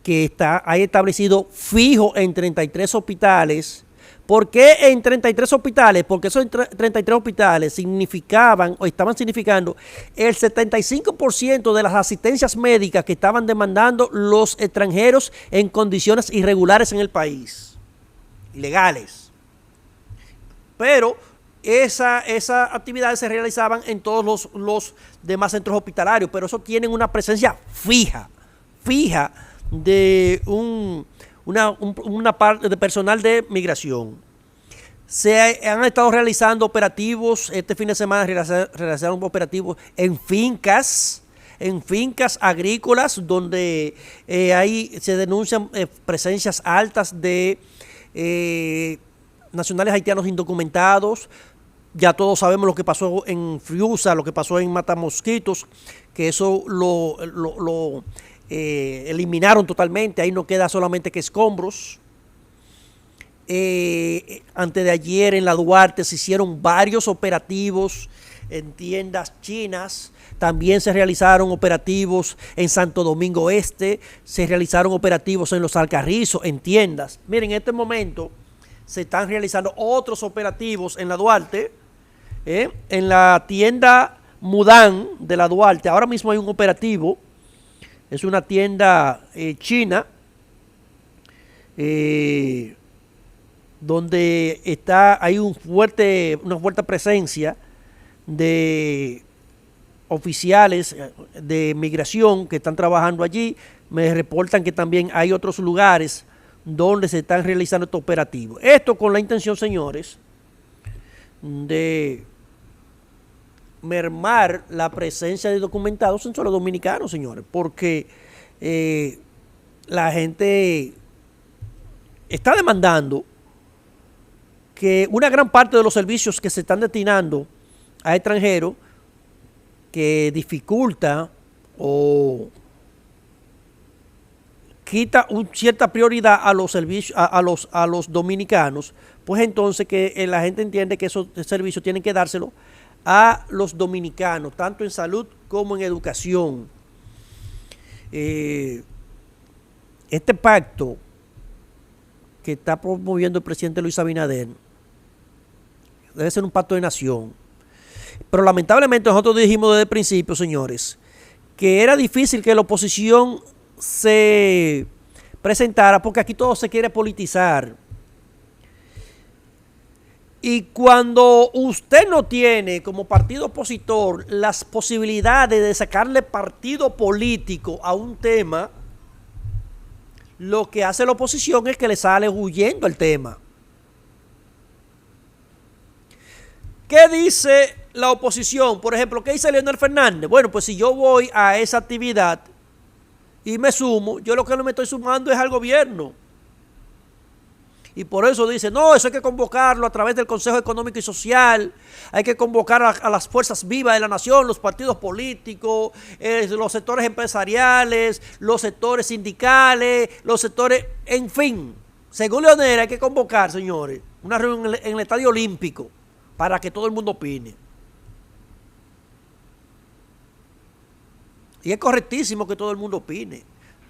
que ha establecido fijo en 33 hospitales. ¿Por qué en 33 hospitales? Porque esos 33 hospitales significaban o estaban significando el 75% de las asistencias médicas que estaban demandando los extranjeros en condiciones irregulares en el país, ilegales. Pero esas actividades se realizaban en todos los demás centros hospitalarios, pero eso tienen una presencia fija de una parte de personal de migración. Se han estado realizando operativos, este fin de semana realizaron operativos en fincas agrícolas donde se denuncian presencias altas de nacionales haitianos indocumentados. Ya todos sabemos lo que pasó en Friusa, lo que pasó en Matamosquitos, que eso lo eliminaron totalmente, ahí no queda solamente que escombros. Antes de ayer en la Duarte se hicieron varios operativos en tiendas chinas, también se realizaron operativos en Santo Domingo Este, se realizaron operativos en Los Alcarrizos, en tiendas. Miren, en este momento se están realizando otros operativos en la Duarte, en la tienda Mudán de la Duarte. Ahora mismo hay un operativo. Es una tienda china donde hay una fuerte presencia de oficiales de migración que están trabajando allí. Me reportan que también hay otros lugares donde se están realizando estos operativos. Esto con la intención, señores, de mermar la presencia de documentados en suelo dominicano, señores, porque la gente está demandando que una gran parte de los servicios que se están destinando a extranjeros, que dificulta o quita cierta prioridad a los servicios a los dominicanos, pues entonces que la gente entiende que esos servicios tienen que dárselo a los dominicanos, tanto en salud como en educación. Este pacto que está promoviendo el presidente Luis Abinader debe ser un pacto de nación. Pero lamentablemente nosotros dijimos desde el principio, señores, que era difícil que la oposición se presentara porque aquí todo se quiere politizar. Y cuando usted no tiene como partido opositor las posibilidades de sacarle partido político a un tema, lo que hace la oposición es que le sale huyendo al tema. ¿Qué dice la oposición? Por ejemplo, ¿qué dice Leonel Fernández? Bueno, pues si yo voy a esa actividad y me sumo, yo lo que no me estoy sumando es al gobierno. Y por eso dice, no, eso hay que convocarlo a través del Consejo Económico y Social, hay que convocar a las fuerzas vivas de la nación, los partidos políticos, los sectores empresariales, los sectores sindicales, los sectores, en fin. Según Leonel hay que convocar, señores, una reunión en el Estadio Olímpico para que todo el mundo opine. Y es correctísimo que todo el mundo opine,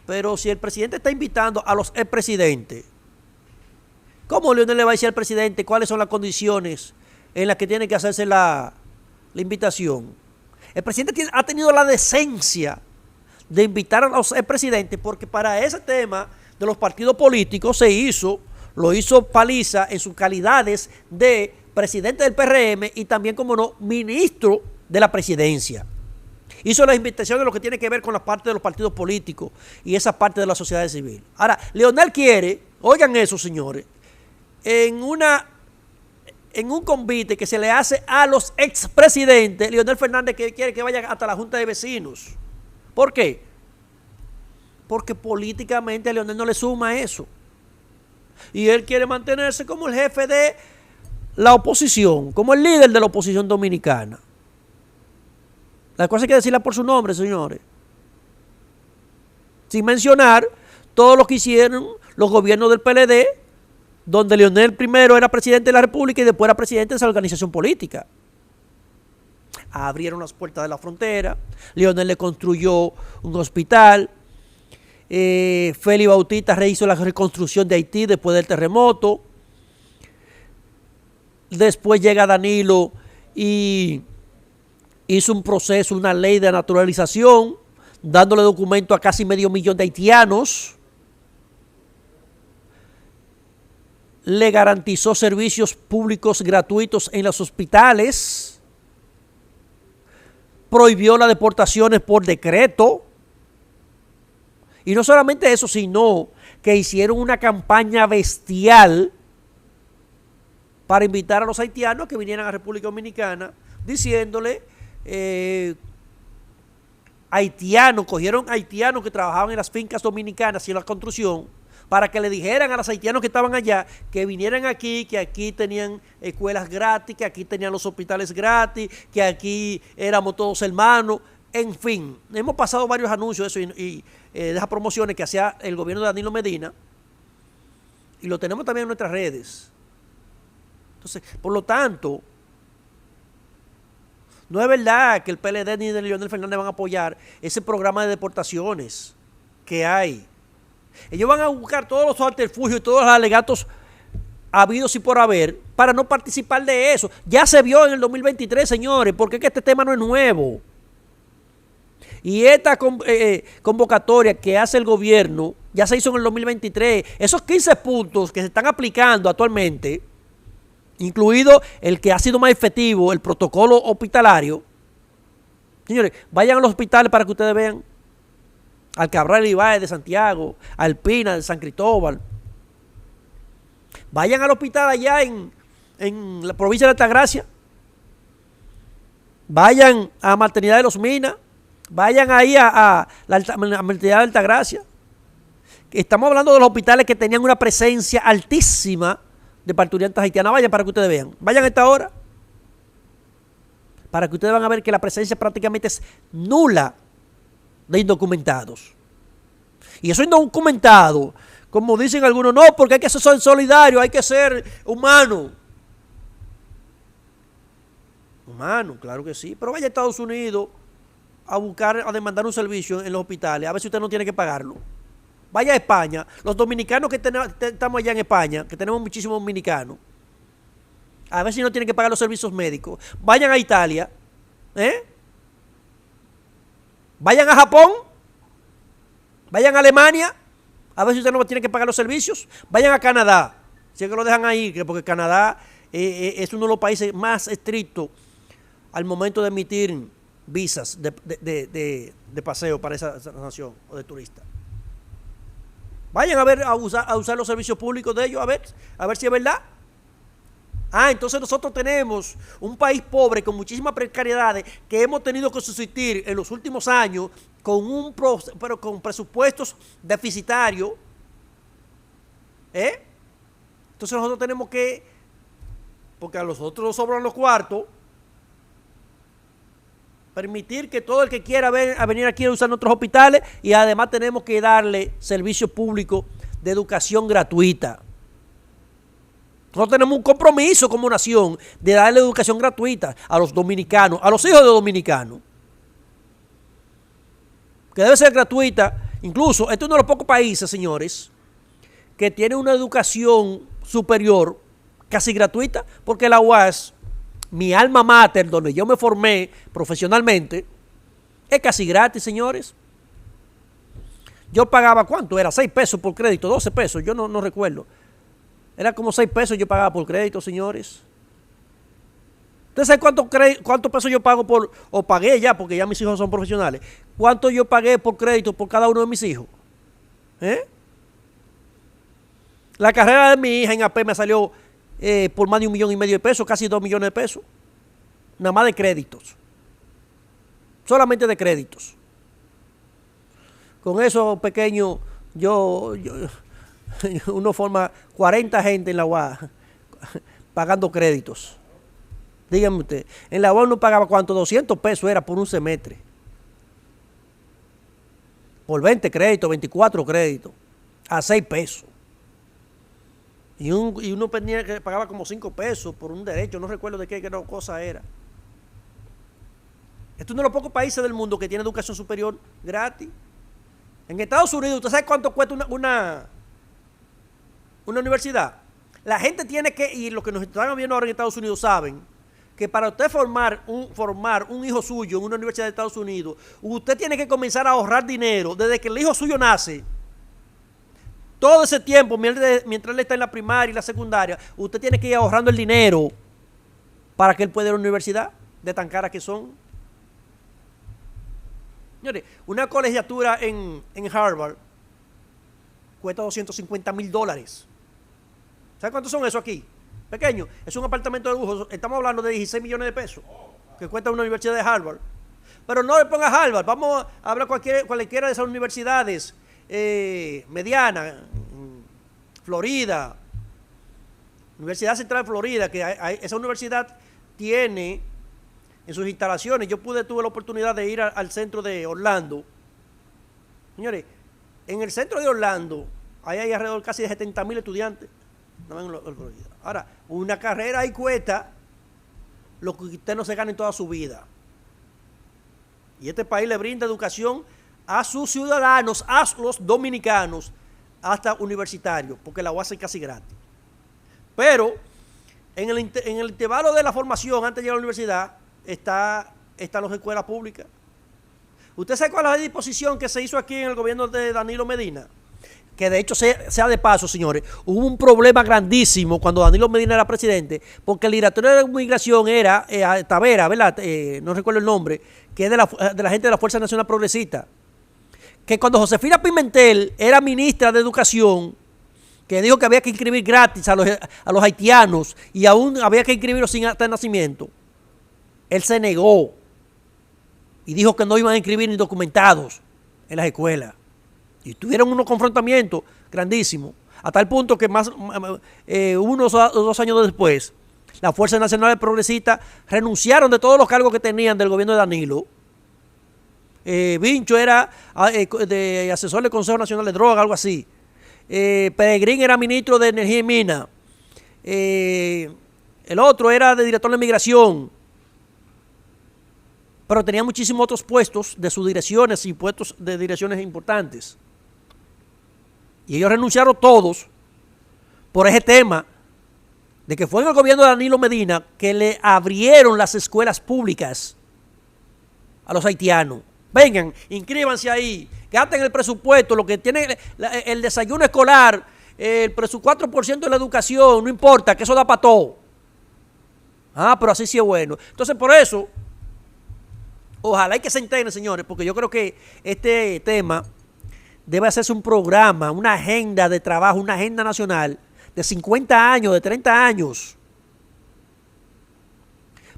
pero si el presidente está invitando a los expresidentes, ¿cómo Leonel le va a decir al presidente cuáles son las condiciones en las que tiene que hacerse la invitación? El presidente ha tenido la decencia de invitar a los expresidentes porque para ese tema de los partidos políticos lo hizo Paliza en sus calidades de presidente del PRM y también, como no, ministro de la presidencia. Hizo las invitaciones de lo que tiene que ver con la parte de los partidos políticos y esa parte de la sociedad civil. Ahora, Leonel quiere, oigan eso, señores, en un convite que se le hace a los expresidentes, Leonel Fernández quiere que vaya hasta la Junta de Vecinos. ¿Por qué? Porque políticamente a Leonel no le suma eso. Y él quiere mantenerse como el jefe de la oposición, como el líder de la oposición dominicana. Las cosas hay que decirlas por su nombre, señores. Sin mencionar todo lo que hicieron los gobiernos del PLD, donde Leonel primero era presidente de la República y después era presidente de esa organización política. Abrieron las puertas de la frontera, Leonel le construyó un hospital, Félix Bautista rehizo la reconstrucción de Haití después del terremoto, después llega Danilo y hizo un proceso, una ley de naturalización, dándole documento a casi 500,000 de haitianos. Le garantizó servicios públicos gratuitos en los hospitales, prohibió las deportaciones por decreto, y no solamente eso, sino que hicieron una campaña bestial para invitar a los haitianos que vinieran a República Dominicana, diciéndole, cogieron haitianos que trabajaban en las fincas dominicanas y en la construcción, para que le dijeran a los haitianos que estaban allá que vinieran aquí, que aquí tenían escuelas gratis, que aquí tenían los hospitales gratis, que aquí éramos todos hermanos. En fin, hemos pasado varios anuncios de eso y de esas promociones que hacía el gobierno de Danilo Medina, y lo tenemos también en nuestras redes. Entonces, por lo tanto, no es verdad que el PLD ni de Leonel Fernández van a apoyar ese programa de deportaciones que hay. Ellos van a buscar todos los artilugios y todos los alegatos habidos y por haber para no participar de eso. Ya se vio en el 2023, señores, porque es que este tema no es nuevo. Y esta convocatoria que hace el gobierno ya se hizo en el 2023. Esos 15 puntos que se están aplicando actualmente, incluido el que ha sido más efectivo, el protocolo hospitalario. Señores, vayan a los hospitales para que ustedes vean. Al Cabral Ibáez de Santiago, al Pina de San Cristóbal. Vayan al hospital allá en la provincia de Altagracia. Vayan a Maternidad de los Minas. Vayan ahí a la Maternidad de Altagracia. Estamos hablando de los hospitales que tenían una presencia altísima de parturientas haitianas. Vayan para que ustedes vean. Vayan a esta hora para que ustedes van a ver que la presencia prácticamente es nula de indocumentados. Y eso indocumentado, como dicen algunos, no, porque hay que ser solidario, hay que ser humano. Humano, claro que sí, pero vaya a Estados Unidos a demandar un servicio en los hospitales, a ver si usted no tiene que pagarlo. Vaya a España, los dominicanos que estamos allá en España, que tenemos muchísimos dominicanos, a ver si no tienen que pagar los servicios médicos. Vayan a Italia, vayan a Japón, vayan a Alemania, a ver si usted no tiene que pagar los servicios. Vayan a Canadá, si es que lo dejan ahí, porque Canadá es uno de los países más estrictos al momento de emitir visas de paseo para esa nación o de turista. Vayan a ver a usar los servicios públicos de ellos, a ver si es verdad. Entonces nosotros tenemos un país pobre con muchísimas precariedades que hemos tenido que subsistir en los últimos años pero con presupuestos deficitarios. Entonces nosotros tenemos que, porque a nosotros nos sobran los cuartos, permitir que todo el que quiera venir aquí a usar nuestros hospitales, y además tenemos que darle servicio público de educación gratuita. Nosotros tenemos un compromiso como nación de darle educación gratuita a los dominicanos, a los hijos de dominicanos, que debe ser gratuita. Incluso, este es uno de los pocos países, señores, que tiene una educación superior casi gratuita, porque la UAS, mi alma mater, donde yo me formé profesionalmente, es casi gratis, señores. Yo pagaba, ¿cuánto era? 6 pesos por crédito, 12 pesos, yo no recuerdo. Era como 6 pesos yo pagaba por crédito, señores. ¿Ustedes saben cuántos pesos yo pago o pagué ya, porque ya mis hijos son profesionales? ¿Cuánto yo pagué por crédito por cada uno de mis hijos? La carrera de mi hija en AP me salió por más de 1,5 millones de pesos, casi 2 millones de pesos. Nada más de créditos. Solamente de créditos. Con eso pequeño, uno forma 40 gente en la UAS pagando créditos. Díganme usted, en la UAS uno pagaba ¿cuánto? 200 pesos era por un semestre. Por 20 créditos, 24 créditos, a 6 pesos. Y uno pagaba como 5 pesos por un derecho, no recuerdo de qué cosa era. Este es uno de los pocos países del mundo que tiene educación superior gratis. En Estados Unidos, ¿usted sabe cuánto cuesta una universidad? La gente tiene que, y los que nos están viendo ahora en Estados Unidos saben, que para usted formar un hijo suyo en una universidad de Estados Unidos, usted tiene que comenzar a ahorrar dinero desde que el hijo suyo nace. Todo ese tiempo, mientras él está en la primaria y la secundaria, usted tiene que ir ahorrando el dinero para que él pueda ir a la universidad, de tan caras que son. Señores, una colegiatura en Harvard cuesta $250,000. ¿Saben cuántos son eso aquí? Pequeño, es un apartamento de lujo. Estamos hablando de 16 millones de pesos que cuesta una universidad de Harvard. Pero no le ponga Harvard, vamos a hablar cualquiera de esas universidades medianas, Florida, Universidad Central de Florida, que esa universidad tiene en sus instalaciones. Yo tuve la oportunidad de ir al centro de Orlando. Señores, en el centro de Orlando hay alrededor casi de 70,000 estudiantes. Ahora, una carrera ahí cuesta lo que usted no se gana en toda su vida. Y este país le brinda educación a sus ciudadanos, a los dominicanos, hasta universitarios, porque la UAS es casi gratis. Pero en el intervalo de la formación, antes de llegar a la universidad, están las escuelas públicas. ¿Usted sabe cuál es la disposición que se hizo aquí en el gobierno de Danilo Medina? Que de hecho, sea de paso, señores, hubo un problema grandísimo cuando Danilo Medina era presidente, porque el director de Migración era Tavera, ¿verdad? No recuerdo el nombre, que es de la gente de la Fuerza Nacional Progresista. Que cuando Josefina Pimentel era ministra de Educación, que dijo que había que inscribir gratis a los haitianos y aún había que inscribirlos sin acta de nacimiento, él se negó y dijo que no iban a inscribir ni documentados en las escuelas. Y tuvieron unos confrontamientos grandísimos, hasta el punto que unos 2 años después, la Fuerza Nacional Progresista renunciaron de todos los cargos que tenían del gobierno de Danilo. Vincho era de asesor del Consejo Nacional de Drogas, algo así. Peregrín era ministro de Energía y Minas. El otro era de director de Migración. Pero tenía muchísimos otros puestos de sus direcciones y puestos de direcciones importantes. Y ellos renunciaron todos por ese tema de que fue en el gobierno de Danilo Medina que le abrieron las escuelas públicas a los haitianos. Vengan, inscríbanse ahí, gasten el presupuesto, lo que tiene el desayuno escolar, el 4% de la educación, no importa, que eso da para todo. Ah, pero así sí es bueno. Entonces, por eso, ojalá y que se integren, señores, porque yo creo que este tema debe hacerse un programa, una agenda de trabajo, una agenda nacional de 50 años, de 30 años.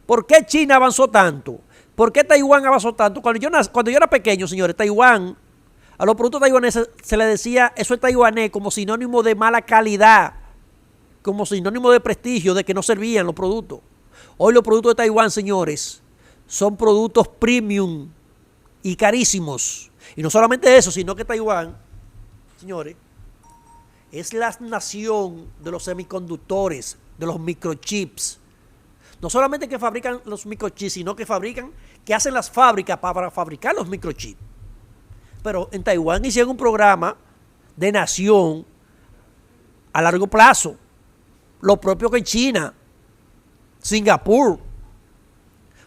¿Por qué China avanzó tanto? ¿Por qué Taiwán avanzó tanto? Cuando yo era pequeño, señores, Taiwán, a los productos taiwaneses se le decía, eso es taiwanés, como sinónimo de mala calidad, como sinónimo de prestigio, de que no servían los productos. Hoy los productos de Taiwán, señores, son productos premium y carísimos. Y no solamente eso, sino que Taiwán, señores, es la nación de los semiconductores, de los microchips. No solamente que fabrican los microchips, sino que hacen las fábricas para fabricar los microchips. Pero en Taiwán hicieron un programa de nación a largo plazo. Lo propio que en China, Singapur.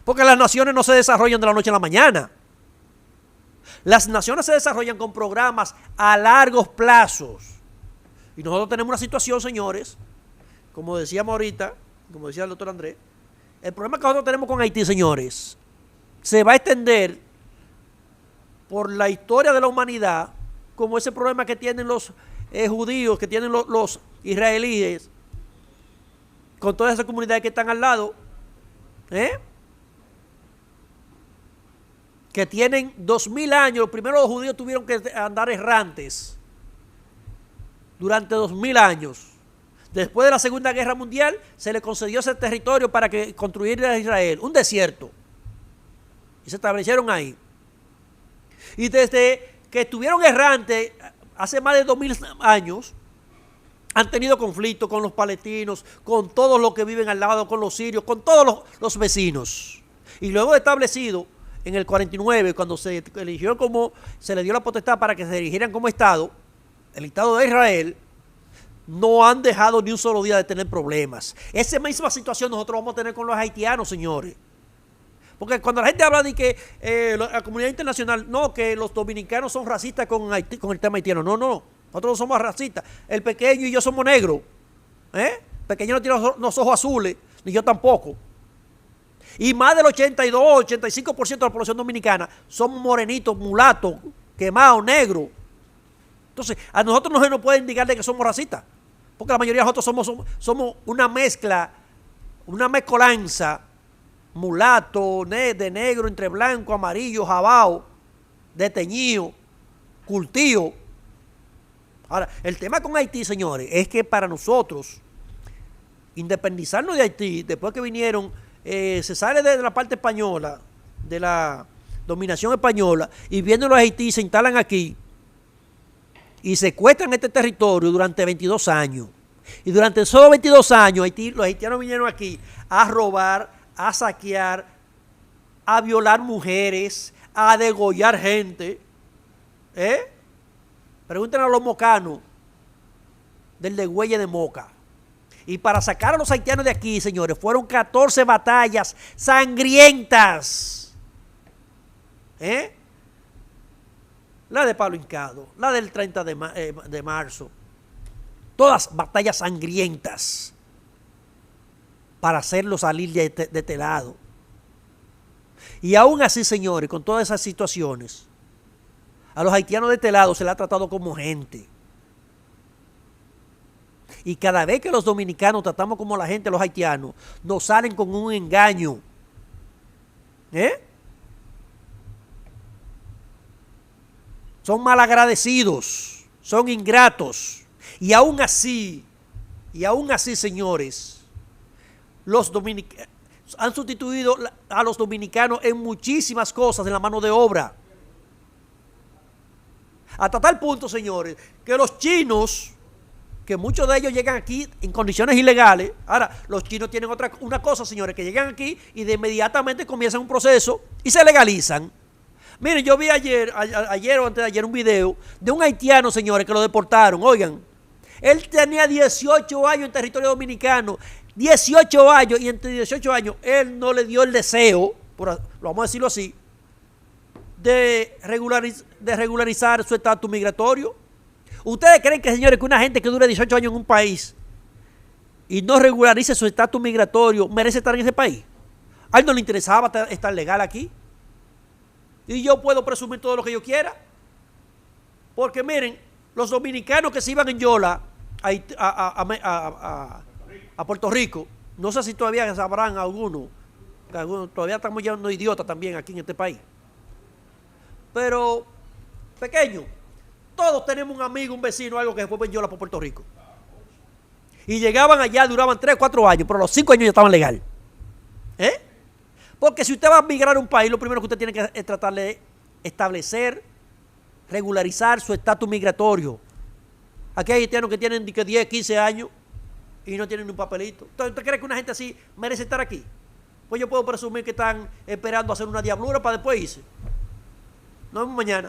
Porque las naciones no se desarrollan de la noche a la mañana. Las naciones se desarrollan con programas a largos plazos. Y nosotros tenemos una situación, señores, como decíamos ahorita, como decía el doctor Andrés, el problema que nosotros tenemos con Haití, señores, se va a extender por la historia de la humanidad, como ese problema que tienen los judíos, que tienen los israelíes, con todas esas comunidades que están al lado, que tienen 2000 años. Primero los judíos tuvieron que andar errantes durante 2000 años. Después de la Segunda Guerra Mundial se le concedió ese territorio para que construyera Israel, un desierto, y se establecieron ahí. Y desde que estuvieron errantes hace más de 2000 años, han tenido conflictos con los palestinos, con todos los que viven al lado, con los sirios, con todos los vecinos. Y luego establecido en el 49, cuando se eligió se le dio la potestad para que se dirigieran como Estado, el Estado de Israel, no han dejado ni un solo día de tener problemas. Esa misma situación nosotros vamos a tener con los haitianos, señores. Porque cuando la gente habla de que la comunidad internacional, no, que los dominicanos son racistas con el tema haitiano. No, no, nosotros no somos racistas. El pequeño y yo somos negros. El pequeño no tiene los ojos azules, ni yo tampoco. Y más del 82-85% de la población dominicana somos morenitos, mulatos, quemados, negros. Entonces, a nosotros no se nos puede indicar de que somos racistas, porque la mayoría de nosotros somos una mezcla, una mezcolanza, mulato, de negro, entre blanco, amarillo, jabao, de teñido, curtido. Ahora, el tema con Haití, señores, es que para nosotros, independizarnos de Haití, después que vinieron, se sale de la parte española, de la dominación española, y viendo los Haití se instalan aquí, y secuestran este territorio durante 22 años. Y durante esos 22 años, los haitianos vinieron aquí a robar, a saquear, a violar mujeres, a degollar gente. Pregúntenle a los mocanos del degüelle de Moca. Y para sacar a los haitianos de aquí, señores, fueron 14 batallas sangrientas. La de Pablo Hincado, la del 30 de marzo, todas batallas sangrientas para hacerlo salir de este lado. Y aún así, señores, con todas esas situaciones, a los haitianos de este lado se les ha tratado como gente. Y cada vez que los dominicanos tratamos como la gente, los haitianos, nos salen con un engaño. Son malagradecidos, son ingratos. Y aún así, señores, los dominicanos han sustituido a los dominicanos en muchísimas cosas en la mano de obra. Hasta tal punto, señores, que los chinos, que muchos de ellos llegan aquí en condiciones ilegales. Ahora, los chinos tienen una cosa, señores, que llegan aquí y de inmediatamente comienzan un proceso y se legalizan. Miren, yo vi ayer o antes de ayer un video de un haitiano, señores, que lo deportaron. Oigan, él tenía 18 años en territorio dominicano, 18 años, y entre 18 años él no le dio el deseo, lo vamos a decirlo así, de regularizar su estatus migratorio. ¿Ustedes creen que, señores, que una gente que dure 18 años en un país y no regularice su estatus migratorio, merece estar en ese país. A él no le interesaba estar legal aquí. Y yo puedo presumir todo lo que yo quiera. Porque miren, los dominicanos que se iban en Yola a Puerto Rico, no sé si todavía sabrán algunos, todavía estamos llenos de idiotas también aquí en este país. Pero, pequeño, todos tenemos un amigo, un vecino, algo que se fue en Yola por Puerto Rico. Y llegaban allá, duraban 3 o 4 años, pero a los 5 años ya estaban legal. Porque si usted va a migrar a un país, lo primero que usted tiene que es tratar de establecer, regularizar su estatus migratorio. Aquí hay haitianos que tienen 10, 15 años y no tienen un papelito. Entonces, ¿usted cree que una gente así merece estar aquí? Pues yo puedo presumir que están esperando hacer una diablura para después irse. Nos vemos mañana.